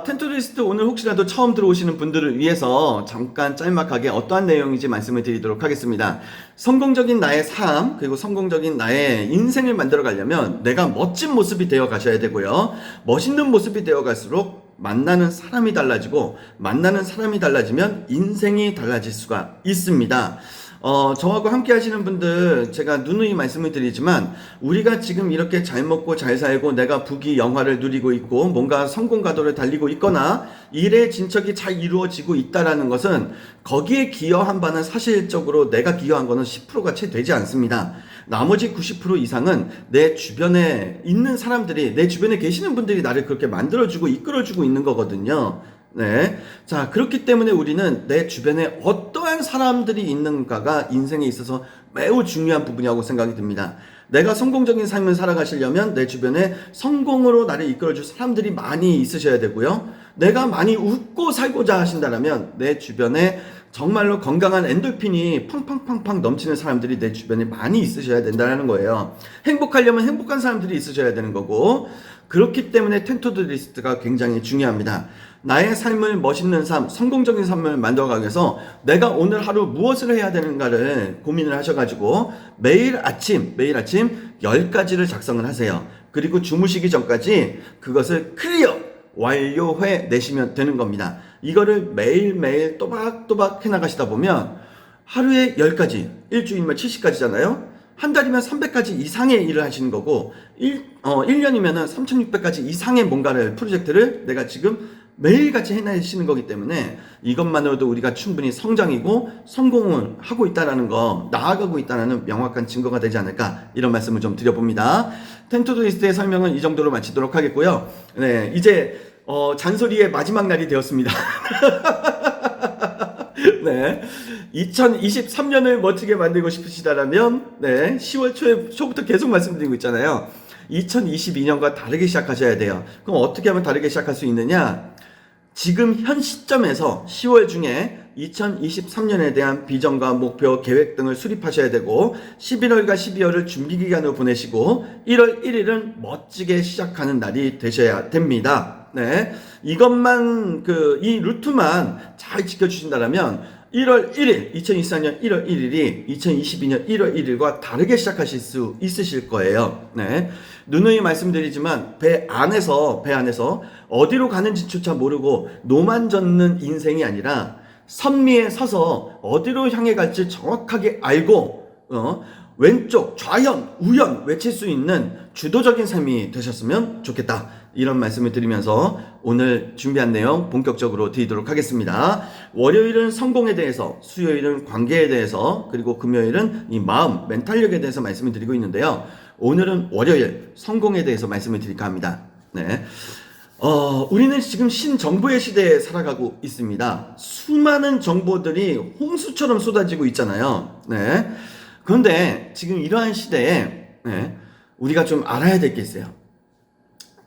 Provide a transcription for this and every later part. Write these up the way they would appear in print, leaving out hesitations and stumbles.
텐토리스트 오늘 혹시라도 처음 들어오시는 분들을 위해서 잠깐 짤막하게 어떠한 내용인지 말씀을 드리도록 하겠습니다. 성공적인 나의 삶, 그리고 성공적인 나의 인생을 만들어 가려면 내가 멋진 모습이 되어 가셔야 되고요. 멋있는 모습이 되어 갈수록 만나는 사람이 달라지고, 만나는 사람이 달라지면 인생이 달라질 수가 있습니다. 저하고 함께 하시는 분들 제가 누누이 말씀을 드리지만, 우리가 지금 이렇게 잘 먹고 잘 살고 내가 부귀 영화를 누리고 있고 뭔가 성공 가도를 달리고 있거나 일의 진척이 잘 이루어지고 있다라는 것은, 거기에 기여한 바는 사실적으로 내가 기여한 거는 10%가 채 되지 않습니다. 나머지 90% 이상은 내 주변에 있는 사람들이, 내 주변에 계시는 분들이 나를 그렇게 만들어주고 이끌어주고 있는 거거든요. 네. 자, 그렇기 때문에 우리는 내 주변에 어떠한 사람들이 있는가가 인생에 있어서 매우 중요한 부분이라고 생각이 듭니다. 내가 성공적인 삶을 살아가시려면 내 주변에 성공으로 나를 이끌어줄 사람들이 많이 있으셔야 되고요. 내가 많이 웃고 살고자 하신다면 내 주변에 정말로 건강한 엔돌핀이 팡팡팡팡 넘치는 사람들이 내 주변에 많이 있으셔야 된다는 거예요. 행복하려면 행복한 사람들이 있으셔야 되는 거고, 그렇기 때문에 텐토리스트가 굉장히 중요합니다. 나의 삶을 멋있는 삶, 성공적인 삶을 만들어가기 위해서 내가 오늘 하루 무엇을 해야 되는가를 고민을 하셔가지고 매일 아침 10가지를 작성을 하세요. 그리고 주무시기 전까지 그것을 클리어, 완료해 내시면 되는 겁니다. 이거를 매일매일 또박또박 해나가시다 보면 하루에 10가지, 일주일이면 70가지잖아요. 한 달이면 300가지 이상의 일을 하시는 거고, 1년이면 3600가지 이상의 뭔가를, 프로젝트를 내가 지금 매일같이 해내시는 거기 때문에 이것만으로도 우리가 충분히 성장이고 성공을 하고 있다는 거, 나아가고 있다는 명확한 증거가 되지 않을까, 이런 말씀을 좀 드려봅니다. 텐토리스트의 설명은 이 정도로 마치도록 하겠고요. 네, 이제 잔소리의 마지막 날이 되었습니다. 네, 2023년을 멋지게 만들고 싶으시다면, 네, 10월 초부터 계속 말씀드리고 있잖아요. 2022년과 다르게 시작하셔야 돼요. 그럼 어떻게 하면 다르게 시작할 수 있느냐? 지금 현 시점에서 10월 중에 2023년에 대한 비전과 목표, 계획 등을 수립하셔야 되고, 11월과 12월을 준비 기간으로 보내시고 1월 1일은 멋지게 시작하는 날이 되셔야 됩니다. 네, 이것만, 이 루트만 잘 지켜주신다면 1월 1일, 2024년 1월 1일이 2022년 1월 1일과 다르게 시작하실 수 있으실 거예요. 네, 누누이 말씀드리지만 배 안에서 어디로 가는지조차 모르고 노만 젓는 인생이 아니라, 선미에 서서 어디로 향해 갈지 정확하게 알고 왼쪽, 좌현, 우현 외칠 수 있는 주도적인 삶이 되셨으면 좋겠다, 이런 말씀을 드리면서 오늘 준비한 내용 본격적으로 드리도록 하겠습니다. 월요일은 성공에 대해서, 수요일은 관계에 대해서, 그리고 금요일은 이 마음, 멘탈력에 대해서 말씀을 드리고 있는데요. 오늘은 월요일 성공에 대해서 말씀을 드릴까 합니다. 네. 우리는 지금 신정보의 시대에 살아가고 있습니다. 수많은 정보들이 홍수처럼 쏟아지고 있잖아요. 네. 그런데 지금 이러한 시대에, 네, 우리가 좀 알아야 될 게 있어요.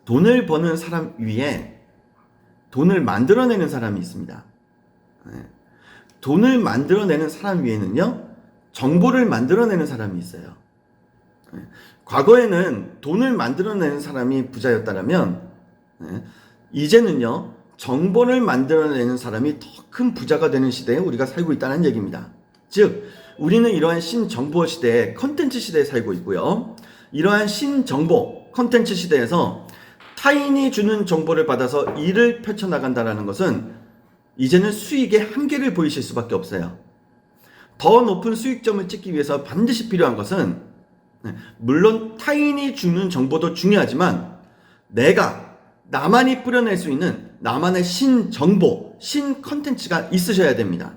돈을 버는 사람 위에 돈을 만들어내는 사람이 있습니다. 네. 돈을 만들어내는 사람 위에는요, 정보를 만들어내는 사람이 있어요. 네. 과거에는 돈을 만들어내는 사람이 부자였다면, 네, 이제는요, 정보를 만들어내는 사람이 더 큰 부자가 되는 시대에 우리가 살고 있다는 얘기입니다. 즉, 우리는 이러한 신정보 시대에, 컨텐츠 시대에 살고 있고요. 이러한 신정보, 컨텐츠 시대에서 타인이 주는 정보를 받아서 일을 펼쳐나간다는 것은 이제는 수익의 한계를 보이실 수밖에 없어요. 더 높은 수익점을 찍기 위해서 반드시 필요한 것은, 물론 타인이 주는 정보도 중요하지만 나만이 뿌려낼 수 있는 나만의 신정보, 신컨텐츠가 있으셔야 됩니다.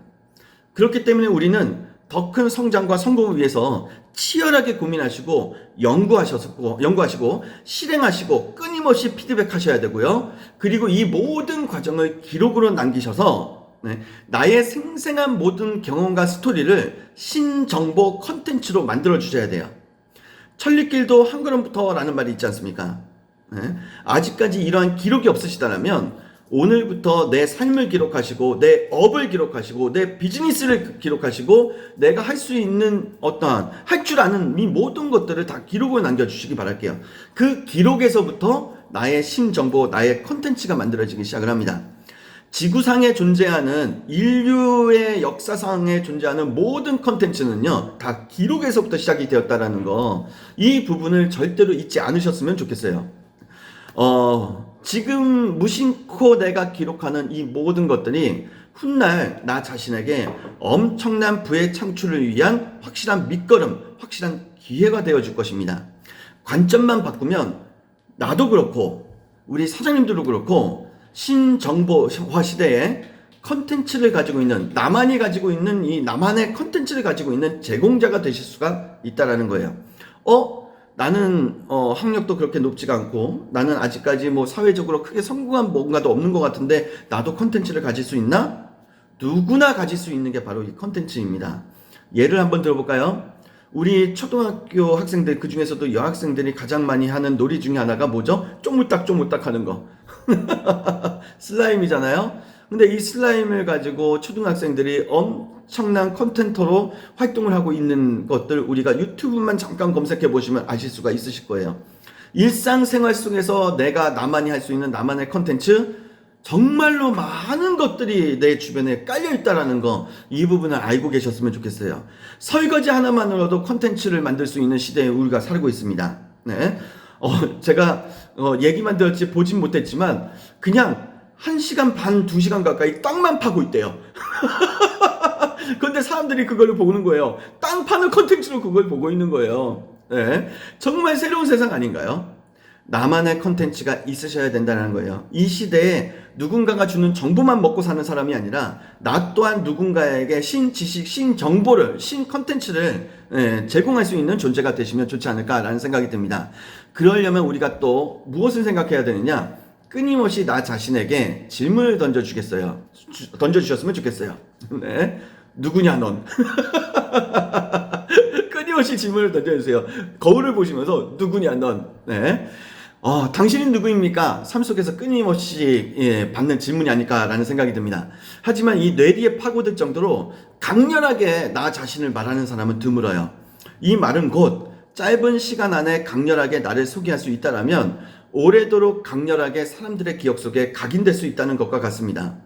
그렇기 때문에 우리는 더 큰 성장과 성공을 위해서 치열하게 고민하시고 연구하시고 실행하시고 끊임없이 피드백하셔야 되고요. 그리고 이 모든 과정을 기록으로 남기셔서, 네, 나의 생생한 모든 경험과 스토리를 신정보 컨텐츠로 만들어 주셔야 돼요. 천리길도 한 걸음부터 라는 말이 있지 않습니까? 네, 아직까지 이러한 기록이 없으시다면 오늘부터 내 삶을 기록하시고, 내 업을 기록하시고, 내 비즈니스를 기록하시고, 내가 할 수 있는 할 줄 아는 이 모든 것들을 다 기록을 남겨주시기 바랄게요. 그 기록에서부터 나의 신정보, 나의 컨텐츠가 만들어지기 시작을 합니다. 지구상에 존재하는 인류의 역사상에 존재하는 모든 컨텐츠는요 다 기록에서부터 시작이 되었다라는 거, 이 부분을 절대로 잊지 않으셨으면 좋겠어요. 지금 무심코 내가 기록하는 이 모든 것들이 훗날 나 자신에게 엄청난 부의 창출을 위한 확실한 밑거름, 확실한 기회가 되어줄 것입니다. 관점만 바꾸면 나도 그렇고 우리 사장님들도 그렇고 신정보화 시대에 컨텐츠를 가지고 있는, 나만이 가지고 있는 이 나만의 컨텐츠를 가지고 있는 제공자가 되실 수가 있다라는 거예요. 나는 학력도 그렇게 높지가 않고 나는 아직까지 뭐 사회적으로 크게 성공한 뭔가도 없는 것 같은데 나도 컨텐츠를 가질 수 있나? 누구나 가질 수 있는 게 바로 이 컨텐츠입니다. 예를 한번 들어볼까요? 우리 초등학교 학생들, 그 중에서도 여학생들이 가장 많이 하는 놀이 중에 하나가 뭐죠? 쪼물딱 하는 거. 슬라임이잖아요. 근데 이 슬라임을 가지고 초등학생들이 엄청난 컨텐터로 활동을 하고 있는 것들, 우리가 유튜브만 잠깐 검색해 보시면 아실 수가 있으실 거예요. 일상생활 속에서 내가 나만이 할 수 있는 나만의 컨텐츠, 정말로 많은 것들이 내 주변에 깔려 있다라는 거, 이 부분을 알고 계셨으면 좋겠어요. 설거지 하나만으로도 컨텐츠를 만들 수 있는 시대에 우리가 살고 있습니다. 네. 제가 얘기만 들었지 보진 못했지만 그냥 1시간 반, 2시간 가까이 땅만 파고 있대요. 근데 사람들이 그걸 보는 거예요. 땅 파는 컨텐츠로 그걸 보고 있는 거예요. 네. 정말 새로운 세상 아닌가요? 나만의 컨텐츠가 있으셔야 된다는 거예요. 이 시대에 누군가가 주는 정보만 먹고 사는 사람이 아니라 나 또한 누군가에게 신지식, 신정보를, 신컨텐츠를 제공할 수 있는 존재가 되시면 좋지 않을까라는 생각이 듭니다. 그러려면 우리가 또 무엇을 생각해야 되느냐? 끊임없이 나 자신에게 질문을 던져주셨으면 좋겠어요. 네. 누구냐 넌? 끊임없이 질문을 던져주세요. 거울을 보시면서 누구냐 넌? 네. 당신은 누구입니까? 삶 속에서 끊임없이 받는 질문이 아닐까라는 생각이 듭니다. 하지만 이 뇌리에 파고들 정도로 강렬하게 나 자신을 말하는 사람은 드물어요. 이 말은 곧 짧은 시간 안에 강렬하게 나를 소개할 수 있다라면 오래도록 강렬하게 사람들의 기억 속에 각인될 수 있다는 것과 같습니다.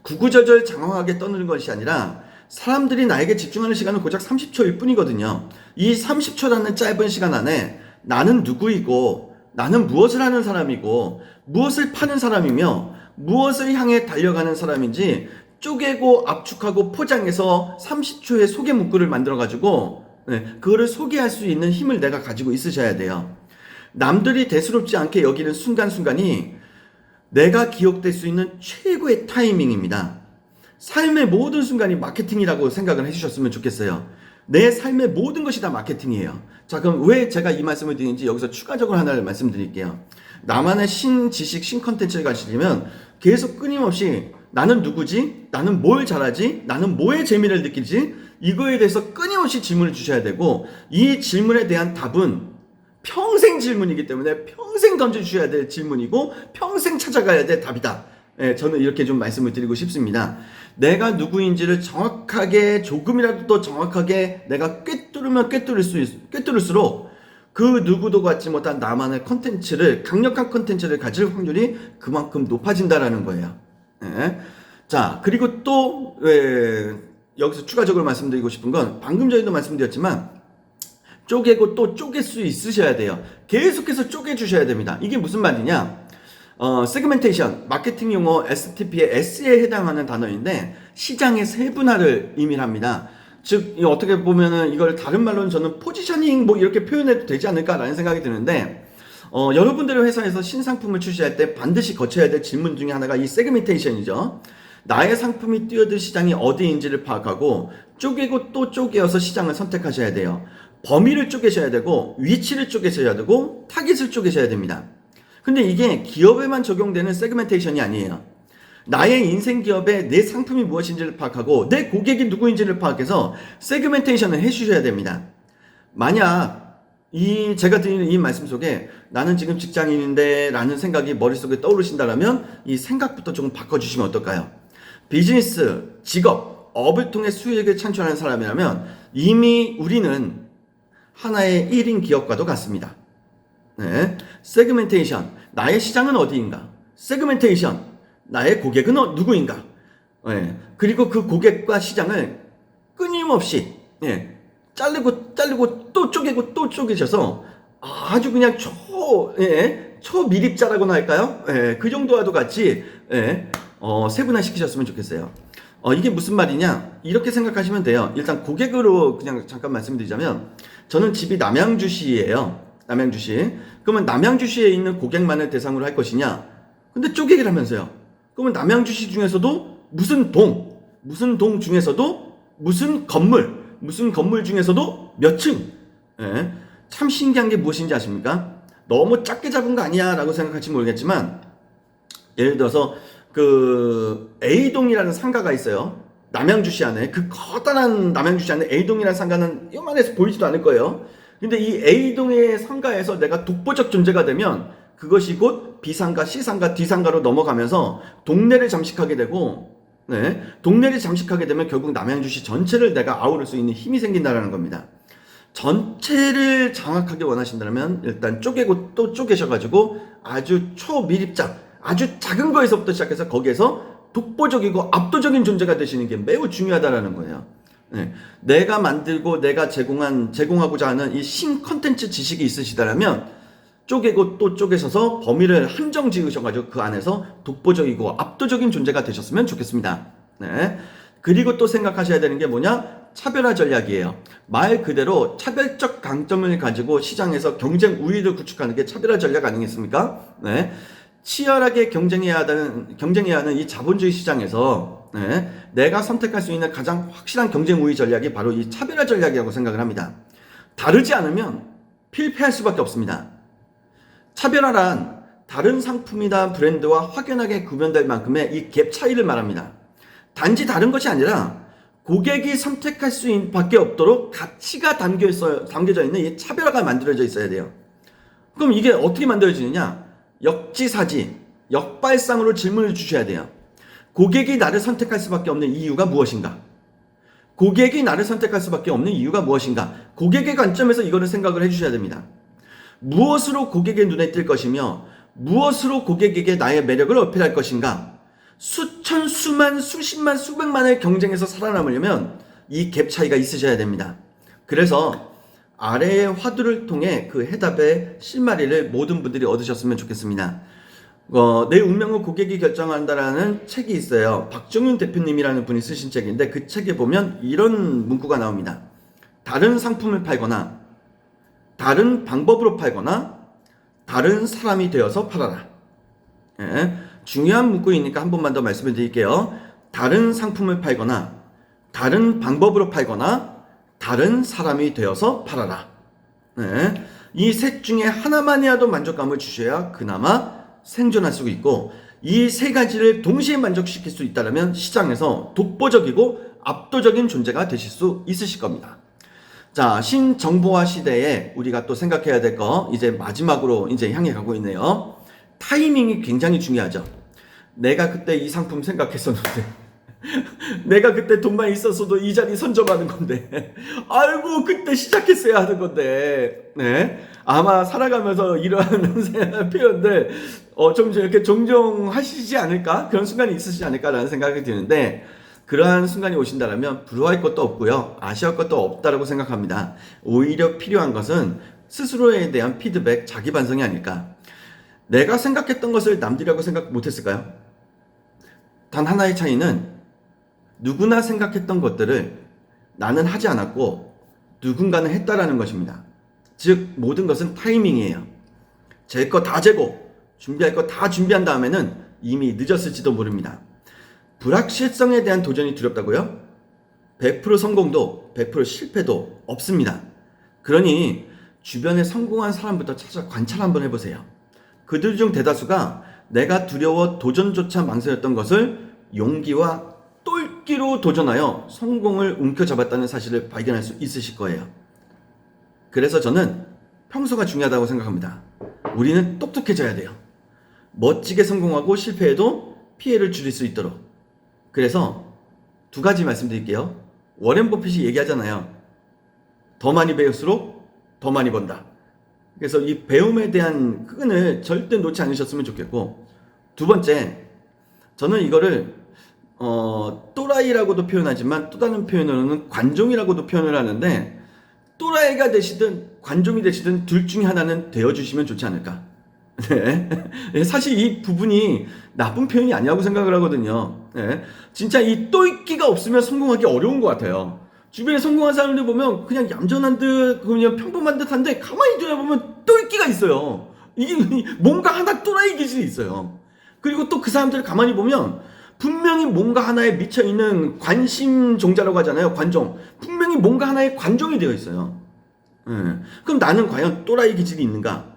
구구절절 장황하게 떠드는 것이 아니라 사람들이 나에게 집중하는 시간은 고작 30초일 뿐이거든요. 이 30초라는 짧은 시간 안에 나는 누구이고, 나는 무엇을 하는 사람이고, 무엇을 파는 사람이며, 무엇을 향해 달려가는 사람인지 쪼개고 압축하고 포장해서 30초의 소개 문구를 만들어가지고 그거를 소개할 수 있는 힘을 내가 가지고 있으셔야 돼요. 남들이 대수롭지 않게 여기는 순간순간이 내가 기억될 수 있는 최고의 타이밍입니다. 삶의 모든 순간이 마케팅이라고 생각을 해주셨으면 좋겠어요. 내 삶의 모든 것이 다 마케팅이에요. 자, 그럼 왜 제가 이 말씀을 드리는지 여기서 추가적으로 하나를 말씀드릴게요. 나만의 신지식, 신컨텐츠를 가지려면 계속 끊임없이 나는 누구지? 나는 뭘 잘하지? 나는 뭐에 재미를 느끼지? 이거에 대해서 끊임없이 질문을 주셔야 되고, 이 질문에 대한 답은 평생 질문이기 때문에 평생 던져주셔야 될 질문이고 평생 찾아가야 될 답이다. 저는 이렇게 좀 말씀을 드리고 싶습니다. 내가 누구인지를 정확하게, 조금이라도 더 정확하게 내가 꿰뚫으면 꿰뚫을수록 그 누구도 갖지 못한 나만의 컨텐츠를, 강력한 컨텐츠를 가질 확률이 그만큼 높아진다라는 거예요. 자, 그리고 또 여기서 추가적으로 말씀드리고 싶은 건, 방금 전에도 말씀드렸지만 쪼개고 또 쪼갤 수 있으셔야 돼요. 계속해서 쪼개주셔야 됩니다. 이게 무슨 말이냐? 세그멘테이션, 마케팅 용어 STP의 S에 해당하는 단어인데 시장의 세분화를 의미합니다. 즉 어떻게 보면은 이걸 다른 말로는 저는 포지셔닝 뭐 이렇게 표현해도 되지 않을까라는 생각이 드는데, 여러분들의 회사에서 신상품을 출시할 때 반드시 거쳐야 될 질문 중에 하나가 이 세그멘테이션이죠. 나의 상품이 뛰어들 시장이 어디인지를 파악하고 쪼개고 또 쪼개어서 시장을 선택하셔야 돼요. 범위를 쪼개셔야 되고 위치를 쪼개셔야 되고 타깃을 쪼개셔야 됩니다. 근데 이게 기업에만 적용되는 세그멘테이션이 아니에요. 나의 인생 기업에 내 상품이 무엇인지를 파악하고 내 고객이 누구인지를 파악해서 세그멘테이션을 해주셔야 됩니다. 만약 제가 드리는 이 말씀 속에 나는 지금 직장인인데 라는 생각이 머릿속에 떠오르신다면 이 생각부터 조금 바꿔주시면 어떨까요? 비즈니스, 직업, 업을 통해 수익을 창출하는 사람이라면 이미 우리는 하나의 1인 기업과도 같습니다. 네. 세그멘테이션. 나의 시장은 어디인가? 세그멘테이션. 나의 고객은 누구인가? 네. 그리고 그 고객과 시장을 끊임없이 예, 자르고 또 쪼개고 또 쪼개셔서 아주 그냥 초미립자라고나 할까요? 예, 그 정도와도 같이 세분화시키셨으면 좋겠어요. 이게 무슨 말이냐? 이렇게 생각하시면 돼요. 일단 고객으로 그냥 잠깐 말씀드리자면 저는 집이 남양주시예요. 남양주시. 그러면 남양주시에 있는 고객만을 대상으로 할 것이냐? 근데 쪼개기를 하면서요. 그러면 남양주시 중에서도 무슨 동 중에서도 무슨 건물 중에서도 몇 층. 예. 참 신기한 게 무엇인지 아십니까? 너무 작게 잡은 거 아니야 라고 생각할지 모르겠지만 예를 들어서 그 A동이라는 상가가 있어요. 남양주시 안에 그 커다란 남양주시 안에 A동이라는 상가는 요만해서 보이지도 않을 거예요. 근데 이 A동의 상가에서 내가 독보적 존재가 되면 그것이 곧 B상가, C상가, D상가로 넘어가면서 동네를 잠식하게 되고 동네를 잠식하게 되면 결국 남양주시 전체를 내가 아우를 수 있는 힘이 생긴다는 겁니다. 전체를 장악하기 원하신다면 일단 쪼개고 또 쪼개셔가지고 아주 초미립자, 아주 작은 거에서부터 시작해서 거기에서 독보적이고 압도적인 존재가 되시는 게 매우 중요하다는 거예요. 내가 만들고 내가 제공하고자 하는 이 신 컨텐츠 지식이 있으시다면 쪼개고 또 쪼개셔서 범위를 한정 지으셔가지고 그 안에서 독보적이고 압도적인 존재가 되셨으면 좋겠습니다. 네. 그리고 또 생각하셔야 되는 게 뭐냐? 차별화 전략이에요. 말 그대로 차별적 강점을 가지고 시장에서 경쟁 우위를 구축하는 게 차별화 전략 아니겠습니까? 네. 치열하게 경쟁해야 하는 이 자본주의 시장에서 내가 선택할 수 있는 가장 확실한 경쟁 우위 전략이 바로 이 차별화 전략이라고 생각을 합니다. 다르지 않으면 필패할 수밖에 없습니다. 차별화란 다른 상품이나 브랜드와 확연하게 구별될 만큼의 이 갭 차이를 말합니다. 단지 다른 것이 아니라 고객이 선택할 수밖에 없도록 가치가 담겨져 있는 이 차별화가 만들어져 있어야 돼요. 그럼 이게 어떻게 만들어지느냐? 역지사지, 역발상으로 질문을 주셔야 돼요. 고객이 나를 선택할 수밖에 없는 이유가 무엇인가? 고객이 나를 선택할 수밖에 없는 이유가 무엇인가? 고객의 관점에서 이거를 생각을 해주셔야 됩니다. 무엇으로 고객의 눈에 띌 것이며 무엇으로 고객에게 나의 매력을 어필할 것인가? 수천, 수만, 수십만, 수백만의 경쟁에서 살아남으려면 이 갭 차이가 있으셔야 됩니다. 그래서 아래의 화두를 통해 그 해답의 실마리를 모든 분들이 얻으셨으면 좋겠습니다. 내 운명을 고객이 결정한다라는 책이 있어요. 박정윤 대표님이라는 분이 쓰신 책인데 그 책에 보면 이런 문구가 나옵니다. 다른 상품을 팔거나 다른 방법으로 팔거나 다른 사람이 되어서 팔아라. 중요한 문구이니까 한 번만 더 말씀을 드릴게요. 다른 상품을 팔거나 다른 방법으로 팔거나 다른 사람이 되어서 팔아라. 이 셋 중에 하나만이라도 만족감을 주셔야 그나마 생존할 수 있고 이 세 가지를 동시에 만족시킬 수 있다면 시장에서 독보적이고 압도적인 존재가 되실 수 있으실 겁니다. 자, 신정보화 시대에 우리가 또 생각해야 될 거 이제 마지막으로 이제 향해 가고 있네요. 타이밍이 굉장히 중요하죠. 내가 그때 이 상품 생각했었는데 내가 그때 돈만 있었어도 이 자리 선점하는 건데 아이고 그때 시작했어야 하는 건데 아마 살아가면서 이러한 표현들 좀 이렇게 종종 하시지 않을까? 그런 순간이 있으시지 않을까라는 생각이 드는데 그러한 순간이 오신다면 부러워할 것도 없고요. 아쉬울 것도 없다라고 생각합니다. 오히려 필요한 것은 스스로에 대한 피드백, 자기 반성이 아닐까. 내가 생각했던 것을 남들이라고 생각 못했을까요? 단 하나의 차이는 누구나 생각했던 것들을 나는 하지 않았고 누군가는 했다라는 것입니다. 즉 모든 것은 타이밍이에요. 잴 거 다 재고 준비할 거 다 준비한 다음에는 이미 늦었을지도 모릅니다. 불확실성에 대한 도전이 두렵다고요? 100% 성공도 100% 실패도 없습니다. 그러니 주변에 성공한 사람부터 찾아 관찰 한번 해보세요. 그들 중 대다수가 내가 두려워 도전조차 망설였던 것을 용기와 똘끼로 도전하여 성공을 움켜잡았다는 사실을 발견할 수 있으실 거예요. 그래서 저는 평소가 중요하다고 생각합니다. 우리는 똑똑해져야 돼요. 멋지게 성공하고 실패해도 피해를 줄일 수 있도록. 그래서 두 가지 말씀드릴게요. 워렌 버핏이 얘기하잖아요. 더 많이 배울수록 더 많이 번다. 그래서 이 배움에 대한 끈을 절대 놓지 않으셨으면 좋겠고, 두 번째, 저는 이거를 또라이라고도 표현하지만 또 다른 표현으로는 관종이라고도 표현을 하는데, 또라이가 되시든 관종이 되시든 둘 중에 하나는 되어주시면 좋지 않을까. 네. 사실 이 부분이 나쁜 표현이 아니라고 생각을 하거든요. 네. 진짜 이 또있기가 없으면 성공하기 어려운 것 같아요. 주변에 성공한 사람들 보면 그냥 얌전한 듯, 그냥 평범한 듯한데 가만히 들여다보면 또있기가 있어요. 이게 뭔가 하나 또라이 기질이 있어요. 그리고 또 그 사람들을 가만히 보면 분명히 뭔가 하나에 미쳐있는 관심 종자라고 하잖아요. 관종. 분명히 뭔가 하나의 관종이 되어 있어요. 그럼 나는 과연 또라이 기질이 있는가?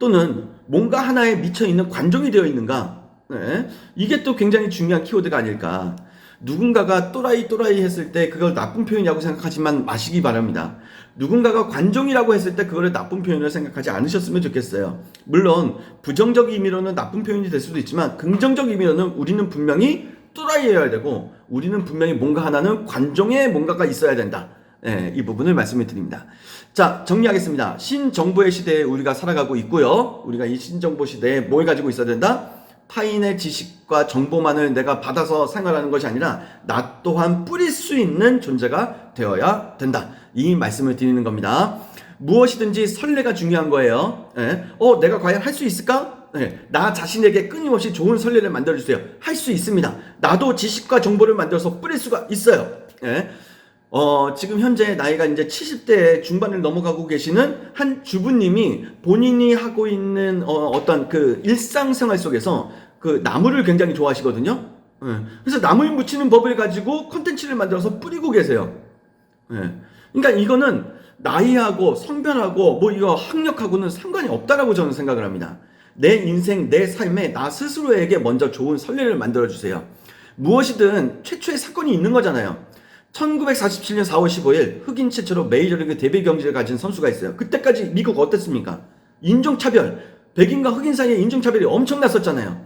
또는 뭔가 하나에 미쳐있는 관종이 되어 있는가? 네. 이게 또 굉장히 중요한 키워드가 아닐까. 누군가가 또라이 했을 때 그걸 나쁜 표현이라고 생각하지만 마시기 바랍니다. 누군가가 관종이라고 했을 때 그거를 나쁜 표현으로 생각하지 않으셨으면 좋겠어요. 물론 부정적 의미로는 나쁜 표현이 될 수도 있지만 긍정적 의미로는 우리는 분명히 또라이여야 되고 우리는 분명히 뭔가 하나는 관종의 뭔가가 있어야 된다. 네, 이 부분을 말씀을 드립니다. 자, 정리하겠습니다. 신정보의 시대에 우리가 살아가고 있고요. 우리가 이 신정보 시대에 뭘 가지고 있어야 된다? 타인의 지식과 정보만을 내가 받아서 생활하는 것이 아니라 나 또한 뿌릴 수 있는 존재가 되어야 된다. 이 말씀을 드리는 겁니다. 무엇이든지 선례가 중요한 거예요. 네. 내가 과연 할 수 있을까? 네. 나 자신에게 끊임없이 좋은 선례를 만들어주세요. 할 수 있습니다. 나도 지식과 정보를 만들어서 뿌릴 수가 있어요. 네. 지금 현재 나이가 이제 70대 중반을 넘어가고 계시는 한 주부님이 본인이 하고 있는 어떤 그 일상생활 속에서 그 나무를 굉장히 좋아하시거든요. 그래서 나무에 묻히는 법을 가지고 콘텐츠를 만들어서 뿌리고 계세요. 그러니까 이거는 나이하고 성별하고 뭐 이거 학력하고는 상관이 없다라고 저는 생각을 합니다. 내 인생, 내 삶에 나 스스로에게 먼저 좋은 선례를 만들어 주세요. 무엇이든 최초의 사건이 있는 거잖아요. 1947년 4월 15일 흑인 최초로 메이저리그 데뷔 경기를 가진 선수가 있어요. 그때까지 미국 어땠습니까? 인종차별, 백인과 흑인 사이의 인종차별이 엄청났었잖아요.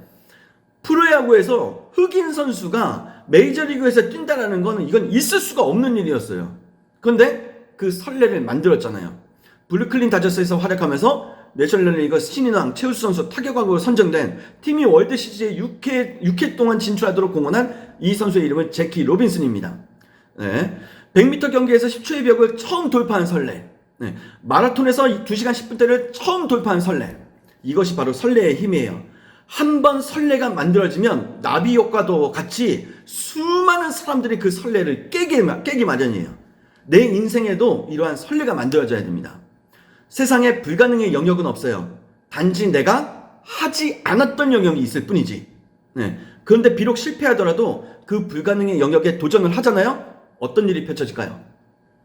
프로야구에서 흑인 선수가 메이저리그에서 뛴다라는 거는 이건 있을 수가 없는 일이었어요. 그런데 그 선례를 만들었잖아요. 브루클린 다저스에서 활약하면서 내셔널리그 신인왕 최우수 선수 타격왕으로 선정된 팀이 월드 시리즈에 6회 동안 진출하도록 공헌한 이 선수의 이름은 제키 로빈슨입니다. 네. 100m 경기에서 10초의 벽을 처음 돌파한 선례. 네. 마라톤에서 2시간 10분대를 처음 돌파한 선례. 이것이 바로 선례의 힘이에요. 한번 선례가 만들어지면 나비 효과도 같이 수많은 사람들이 그 선례를 깨기 마련이에요. 내 인생에도 이러한 선례가 만들어져야 됩니다. 세상에 불가능의 영역은 없어요. 단지 내가 하지 않았던 영역이 있을 뿐이지. 네. 그런데 비록 실패하더라도 그 불가능의 영역에 도전을 하잖아요. 어떤 일이 펼쳐질까요?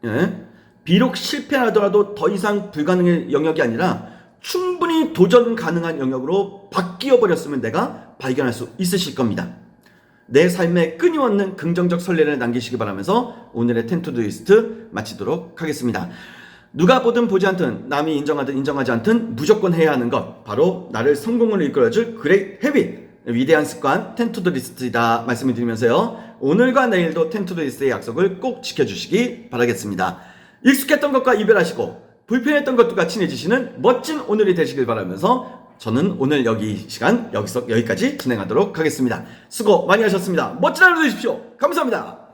예? 비록 실패하더라도 더 이상 불가능의 영역이 아니라 충분히 도전 가능한 영역으로 바뀌어 버렸으면 내가 발견할 수 있으실 겁니다. 내 삶에 끊임없는 긍정적 선례를 남기시기 바라면서 오늘의 텐투두 리스트 마치도록 하겠습니다. 누가 보든 보지 않든 남이 인정하든 인정하지 않든 무조건 해야 하는 것, 바로 나를 성공을 이끌어줄 그레이트 헤빗, 위대한 습관 텐투두 리스트이다 말씀을 드리면서요, 오늘과 내일도 텐투두 리스트의 약속을 꼭 지켜주시기 바라겠습니다. 익숙했던 것과 이별하시고 불편했던 것들과 친해지시는 멋진 오늘이 되시길 바라면서 저는 오늘 시간 여기까지 진행하도록 하겠습니다. 수고 많이 하셨습니다. 멋진 하루 되십시오. 감사합니다.